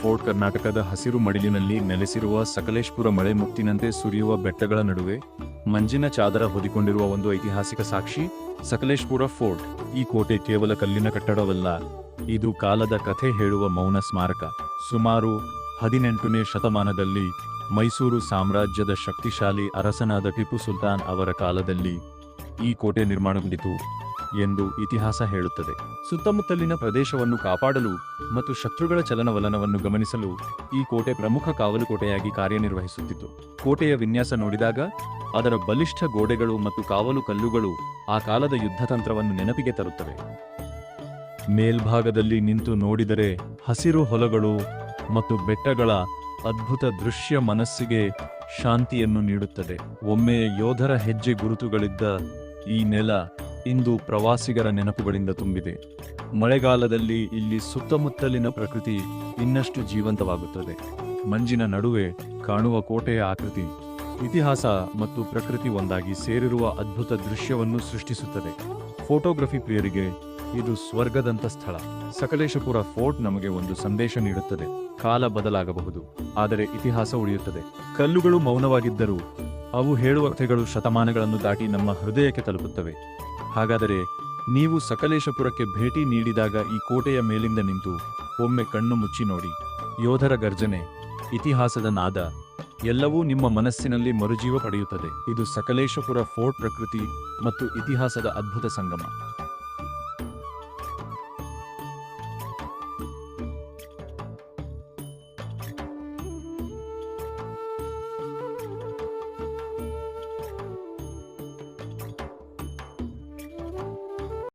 Fort ಕರ್ನಾಟಕದ ಹಸಿರು ಮಡಿಲಿನಲ್ಲಿ ನೆಲೆಸಿರುವ ಸಕಲೇಶಪುರ ಮಳೆ ಮುತ್ತಿನಂತೆ ಸುರಿಯುವ ಬೆಟ್ಟಗಳ ನಡುವೆ ಮಂಜಿನ ಚಾದರ ಹೊದಿಕೊಂಡಿರುವ ಒಂದು ಐತಿಹಾಸಿಕ ಸಾಕ್ಷಿ ಸಕಲೇಶಪುರ ಫೋರ್ಟ್. ಈ ಕೋಟೆ ಕೇವಲ ಕಲ್ಲಿನ ಕಟ್ಟಡವಲ್ಲ, ಇದು ಕಾಲದ ಕಥೆ ಹೇಳುವ ಮೌನ ಸ್ಮಾರಕ. ಸುಮಾರು 18ನೇ ಶತಮಾನದಲ್ಲಿ ಮೈಸೂರು ಸಾಮ್ರಾಜ್ಯದ ಶಕ್ತಿಶಾಲಿ ಅರಸನಾದ ಟಿಪ್ಪು ಸುಲ್ತಾನ್ ಅವರ ಕಾಲದಲ್ಲಿ ಈ ಕೋಟೆ ನಿರ್ಮಾಣಗೊಂಡಿತು ಎಂದು ಇತಿಹಾಸ ಹೇಳುತ್ತದೆ. ಸುತ್ತಮುತ್ತಲಿನ ಪ್ರದೇಶವನ್ನು ಕಾಪಾಡಲು ಮತ್ತು ಶತ್ರುಗಳ ಚಲನವಲನವನ್ನು ಗಮನಿಸಲು ಈ ಕೋಟೆ ಪ್ರಮುಖ ಕಾವಲು ಕೋಟೆಯಾಗಿ ಕಾರ್ಯನಿರ್ವಹಿಸುತ್ತಿತ್ತು. ಕೋಟೆಯ ವಿನ್ಯಾಸ ನೋಡಿದಾಗ ಅದರ ಬಲಿಷ್ಠ ಗೋಡೆಗಳು ಮತ್ತು ಕಾವಲು ಕಲ್ಲುಗಳು ಆ ಕಾಲದ ಯುದ್ಧತಂತ್ರವನ್ನು ನೆನಪಿಗೆ ತರುತ್ತವೆ. ಮೇಲ್ಭಾಗದಲ್ಲಿ ನಿಂತು ನೋಡಿದರೆ ಹಸಿರು ಹೊಲಗಳು ಮತ್ತು ಬೆಟ್ಟಗಳ ಅದ್ಭುತ ದೃಶ್ಯ ಮನಸ್ಸಿಗೆ ಶಾಂತಿಯನ್ನು ನೀಡುತ್ತದೆ. ಒಮ್ಮೆ ಯೋಧರ ಹೆಜ್ಜೆ ಗುರುತುಗಳಿದ್ದ ಈ ನೆಲ ಇಂದು ಪ್ರವಾಸಿಗರ ನೆನಪುಗಳಿಂದ ತುಂಬಿದೆ. ಮಳೆಗಾಲದಲ್ಲಿ ಇಲ್ಲಿ ಸುತ್ತಮುತ್ತಲಿನ ಪ್ರಕೃತಿ ಇನ್ನಷ್ಟು ಜೀವಂತವಾಗುತ್ತದೆ. ಮಂಜಿನ ನಡುವೆ ಕಾಣುವ ಕೋಟೆಯ ಆಕೃತಿ ಇತಿಹಾಸ ಮತ್ತು ಪ್ರಕೃತಿ ಒಂದಾಗಿ ಸೇರಿರುವ ಅದ್ಭುತ ದೃಶ್ಯವನ್ನು ಸೃಷ್ಟಿಸುತ್ತದೆ. ಫೋಟೋಗ್ರಫಿ ಪ್ರಿಯರಿಗೆ ಇದು ಸ್ವರ್ಗದಂತ ಸ್ಥಳ. ಸಕಲೇಶಪುರ ಫೋರ್ಟ್ ನಮಗೆ ಒಂದು ಸಂದೇಶ ನೀಡುತ್ತದೆ. ಕಾಲ ಬದಲಾಗಬಹುದು, ಆದರೆ ಇತಿಹಾಸ ಉಳಿಯುತ್ತದೆ. ಕಲ್ಲುಗಳು ಮೌನವಾಗಿದ್ದರೂ ಅವು ಹೇಳುವ ಕಥೆಗಳು ಶತಮಾನಗಳನ್ನು ದಾಟಿ ನಮ್ಮ ಹೃದಯಕ್ಕೆ ತಲುಪುತ್ತವೆ. ಹಾಗಾದರೆ ನೀವು ಸಕಲೇಶಪುರಕ್ಕೆ ಭೇಟಿ ನೀಡಿದಾಗ ಈ ಕೋಟೆಯ ಮೇಲಿಂದ ನಿಂತು ಒಮ್ಮೆ ಕಣ್ಣು ಮುಚ್ಚಿ ನೋಡಿ. ಯೋಧರ ಗರ್ಜನೆ, ಇತಿಹಾಸದ ನಾದ ಎಲ್ಲವೂ ನಿಮ್ಮ ಮನಸ್ಸಿನಲ್ಲಿ ಮರುಜೀವ ಪಡೆಯುತ್ತದೆ. ಇದು ಸಕಲೇಶಪುರ ಫೋರ್ಟ್, ಪ್ರಕೃತಿ ಮತ್ತು ಇತಿಹಾಸದ ಅದ್ಭುತ ಸಂಗಮ.